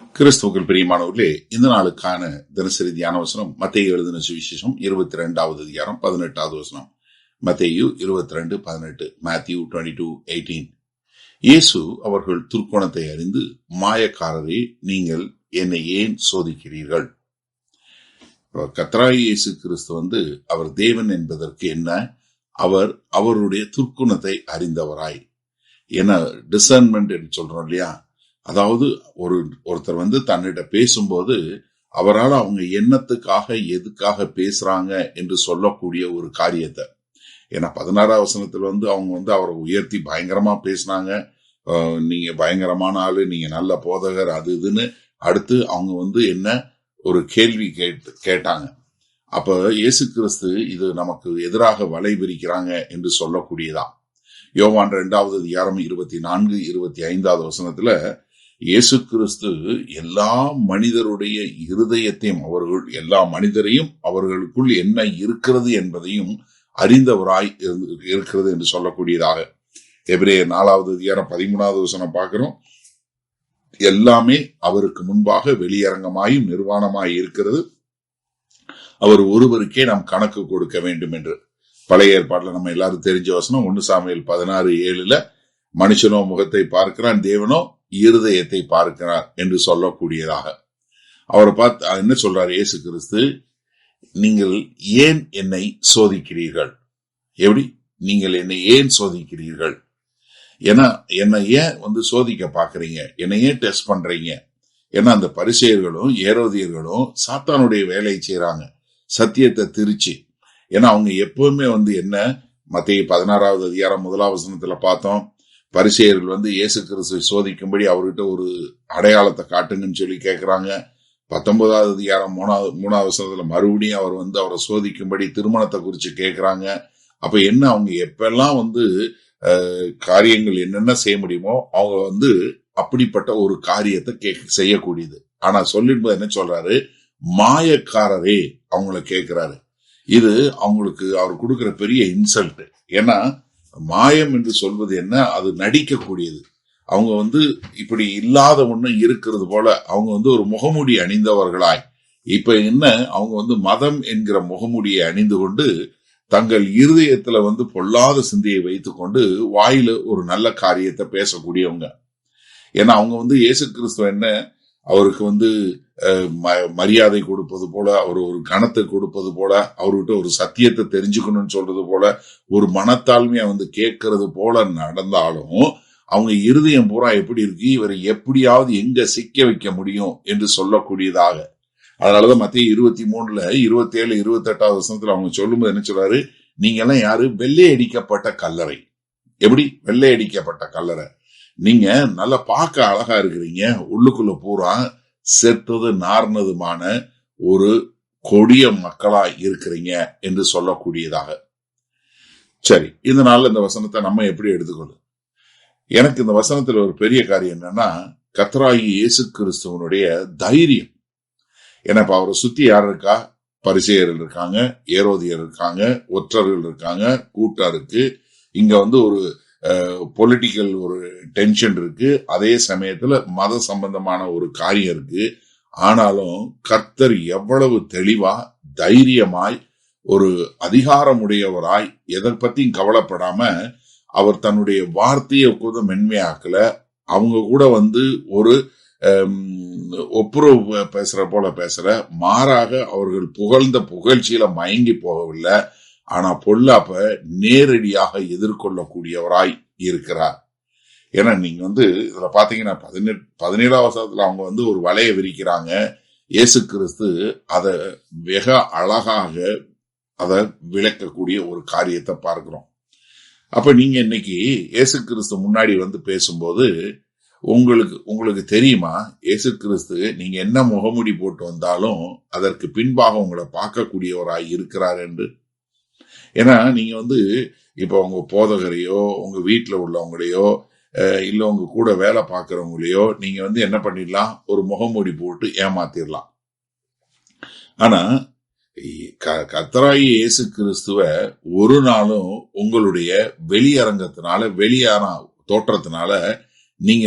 கிறிஸ்துவுக்குள் பிரியமானவர்களே, இந்த நாளுக்கான தினசரி தியான வசனம் மத்தேயு எழுதின சுவிசேஷம் 22வது அதிகாரம் 18வது வசனம். மத்தேயு 22:18. Matthew 22:18. இயேசு அவர்கள் துர்க்குணத்தை அறிந்து, மாயக்காரரே, நீங்கள் என்னை ஏன் சோதிக்கிறீர்கள்? கர்த்தராகிய இயேசு கிறிஸ்து அவர் தேவன் என்பதற்கு என்ன? அவர் அவருடைய துர்க்குணத்தை அறிந்தவராய், என்ன டிசர்ன்மெண்ட் என்று சொல்றோம் இல்லையா? அதாவது ஒருத்தர் தன்னிட்ட பேசும்போது அவரால் அவங்க எண்ணத்துக்காக எதுக்காக பேசுறாங்க என்று சொல்லக்கூடிய ஒரு காரியத்தை, ஏன்னா 16வது வசனத்துல அவங்க அவரை உயர்த்தி பயங்கரமா பேசினாங்க. நீங்க பயங்கரமான ஆளு, நீங்க நல்ல போதகர், அது இதுன்னு. அடுத்து அவங்க என்ன ஒரு கேள்வி கேட்டாங்க. அப்ப இயேசு கிறிஸ்து இது நமக்கு எதிராக வலை விரிக்கிறாங்க என்று சொல்லக்கூடியதா. யோவான் 2வது அதிகாரம் 24, 25வது வசனத்துல இயேசு கிறிஸ்து எல்லா மனிதருடைய இருதயத்தையும், எல்லா மனிதரையும் அவர்களுக்குள் என்ன இருக்கிறது என்பதையும் அறிந்தவராய் இருக்கிறது என்று சொல்லக்கூடியதாக. எபிரேயர் 4வது அதிகாரம் 13வது வசனம் பார்க்கிறோம். எல்லாமே அவருக்கு முன்பாக வெளியரங்கமாயும் நிர்வாணமாய் இருக்கிறது, அவர் ஒருவருக்கே நாம் கணக்கு கொடுக்க வேண்டும் என்று. பழைய ஏற்பாட்டுல நம்ம எல்லாரும் தெரிஞ்ச வசனம் 1 சாமுவேல் 16:7. மனுஷனோ முகத்தை பார்க்கிறான், தேவனோ இருதயத்தை பார்க்கிறார் என்று சொல்லக்கூடியதாக. அவரை பார்த்து என்ன சொல்றாரு இயேசு கிறிஸ்து? நீங்கள் ஏன் என்னை சோதிக்கிறீர்கள்? எப்படி நீங்கள் என்னை ஏன் சோதிக்கிறீர்கள்? ஏன்னா என்னை ஏன் சோதிக்க பாக்குறீங்க? என்னை ஏன் டெஸ்ட் பண்றீங்க? ஏன்னா அந்த பரிசேயர்களும் ஏரோதியர்களும் சாத்தானுடைய வேலையை செய்யறாங்க, சத்தியத்தை திரிச்சு. ஏன்னா அவங்க எப்பவுமே என்ன, மத்தேயு 16வது அதிகாரம் 1வது வசனத்துல பார்த்தோம், பரிசேயர்கள் இயேசு கிறிஸ்துவை சோதிக்கும்படி அவர்கிட்ட ஒரு அடையாளத்தை காட்டுங்கன்னு சொல்லி கேட்கிறாங்க. 19வது அதிகாரம் 3வது வசனத்துல மறுபடியும் அவர் அவரை சோதிக்கும்படி திருமணத்தை குறிச்சு கேட்கிறாங்க. அப்ப என்ன, அவங்க எப்பெல்லாம் காரியங்கள் என்னென்ன செய்ய முடியுமோ அவங்க அப்படிப்பட்ட ஒரு காரியத்தை செய்யக்கூடியது. ஆனா சொல்லிட்டு என்ன சொல்றாரு? மாயக்காரரே அவங்கள கேட்கிறாரு. இது அவங்களுக்கு அவர் கொடுக்கிற பெரிய இன்சல்ட். ஏன்னா மாயம் என்று சொல்வது என்ன? அது நடிக்கக்கூடியது. அவங்க இப்படி இல்லாத ஒண்ணு இருக்கிறது போல அவங்க ஒரு முகமூடி அணிந்தவர்களாய், இப்ப என்ன, அவங்க மதம் என்கிற முகமூடியை அணிந்து கொண்டு தங்கள் இருதயத்துல பொல்லாத சிந்தையை வைத்துக் கொண்டு வாயில ஒரு நல்ல காரியத்தை பேசக்கூடியவங்க. ஏன்னா அவங்க இயேசு கிறிஸ்துவ என்ன, அவருக்கு மரியாதை கொடுப்பது போல, அவர் ஒரு கணத்தை கொடுப்பது போல, அவர்கிட்ட ஒரு சத்தியத்தை தெரிஞ்சுக்கணும்னு சொல்றது போல, ஒரு மனத்தாழ்மையா கேட்கறது போல நடந்தாலும் அவங்க இருதயம் பூரா எப்படி இருக்கு, இவரை எப்படியாவது எங்க சிக்க வைக்க முடியும் என்று சொல்லக்கூடியதாக. அதனாலதான் மத்தேயு 23, 27, 28வது வசனத்துல அவங்க சொல்லும்போது என்ன சொல்றாரு? நீங்க எல்லாம் யாரு? வெள்ளை அடிக்கப்பட்ட கல்லறை. எப்படி வெள்ளை அடிக்கப்பட்ட கல்லறை? நீங்க நல்லா பார்க்க அழகா இருக்கிறீங்க, உள்ளுக்குள்ள பூரா செத்தது நார்னதுமான ஒரு கொடிய மக்களா இருக்கிறீங்க என்று சொல்லக்கூடியதாக. சரி, இந்த நாள் இந்த வசனத்தை நம்ம எப்படி எடுத்துக்கொள்ளும்? எனக்கு இந்த வசனத்துல ஒரு பெரிய காரியம் என்னன்னா, கர்த்தராகிய இயேசு கிறிஸ்துவனுடைய தைரியம். ஏன்னா இப்ப அவரை சுத்தி யார் இருக்கா? பரிசேயர்கள் இருக்காங்க, ஏரோதியர் இருக்காங்க, ஒற்றர்கள் இருக்காங்க, கூட்டம் இருக்கு. இங்க ஒரு பொலிட்டிக்கல் ஒரு டென்ஷன் இருக்கு, அதே சமயத்துல மத சம்பந்தமான ஒரு காரியம் இருக்கு. ஆனாலும் கர்த்தர் எவ்வளவு தெளிவா, தைரியமாய், ஒரு அதிகாரமுடையவராய், எதை பத்தியும் கவலைப்படாம அவர் தன்னுடைய வார்த்தையை கூட மென்மையாக்கல. அவங்க கூட ஒரு ஒப்புரவு பேசுற போல பேசுற, மாறாக அவர்கள் புகழ்ந்த புகழ்ச்சியில மயங்கி போகவில்லை. ஆனா பொல்லாப்ப நேரடியாக எதிர்கொள்ளக்கூடியவராய் இருக்கிறார். ஏன்னா நீங்க இதுல பாத்தீங்கன்னா 17வது வசனத்துல அவங்க ஒரு வலையை விரிக்கிறாங்க. இயேசு கிறிஸ்து அதை வெக அழகாக அதை விளக்கக்கூடிய ஒரு காரியத்தை பார்க்கிறோம். அப்ப நீங்க இன்னைக்கு இயேசு கிறிஸ்து முன்னாடி பேசும்போது உங்களுக்கு தெரியுமா, இயேசு கிறிஸ்து நீங்க என்ன முகமுடி போட்டு வந்தாலும் அதற்கு பின்பாக உங்களை பார்க்கக்கூடியவராய் இருக்கிறார் என்று. ஏன்னா நீங்க இப்ப உங்க போதகரையோ, உங்க வீட்டுல உள்ளவங்களையோ, இல்ல உங்க கூட வேலை பார்க்கறவங்களையோ நீங்க என்ன பண்ணிடலாம், ஒரு முகமூடி போட்டு ஏமாத்திடலாம். ஆனா கர்த்தராகிய இயேசு கிறிஸ்துவ ஒரு நாளும் உங்களுடைய வெளியரங்கத்தினால, வெளியான தோற்றத்தினால நீங்க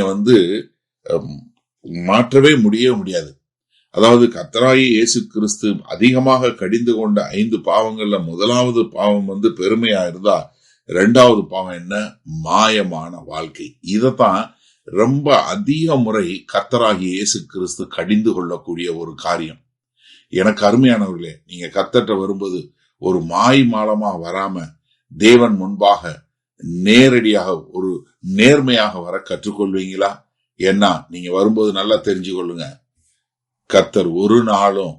மாற்றவே முடியாது. அதாவது கர்த்தராகிய இயேசு கிறிஸ்து அதிகமாக கடிந்து கொண்ட 5 பாவங்கள்ல முதலாவது பாவம் பெருமையா இருந்தா, 2வது பாவம் என்ன? மாயமான வாழ்க்கை. இதத்தான் ரொம்ப அதிக முறை கர்த்தராகிய இயேசு கிறிஸ்து கடிந்து கொள்ளக்கூடிய ஒரு காரியம். எனக்கு அருமையானவர்களே, நீங்க கர்த்தர்ட்ட வரும்போது ஒரு மாலமா வராம தேவன் முன்பாக நேரடியாக ஒரு நேர்மையாக வர கற்றுக்கொள்வீங்களா? ஏன்னா நீங்க வரும்போது நல்லா தெரிஞ்சு கொள்ளுங்க, கர்த்தர் ஒரு நாளும்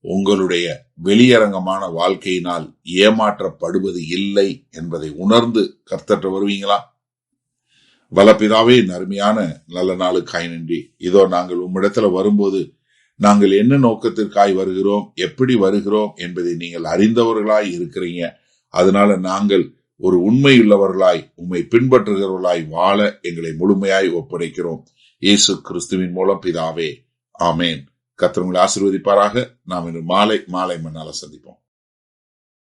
உங்களுடைய வெளியரங்கமான வாழ்க்கையினால் ஏமாற்றப்படுவது இல்லை என்பதை உணர்ந்து கர்த்தர்ட்ட வருவீங்களா? வல்லபிதாவே, அருமையான நல்ல நாளுக்காய் நன்றி. இதோ நாங்கள் உம்மிடத்துல வரும்போது நாங்கள் என்ன நோக்கத்திற்காய் வருகிறோம், எப்படி வருகிறோம் என்பதை நீங்கள் அறிந்தவர்களாய் இருக்கிறீங்க. அதனால நாங்கள் ஒரு உண்மையுள்ளவர்களாய் உம்மை பின்பற்றுகிறவர்களாய் வாழ எங்களை முழுமையாய் ஒப்படைக்கிறோம். இயேசு கிறிஸ்துவின் மூலம் பிதாவே, ஆமேன். கர்த்தர் உங்களை ஆசீர்வதிப்பாராக. நாம் இன்று மாலை மண்ணால சந்திப்போம்.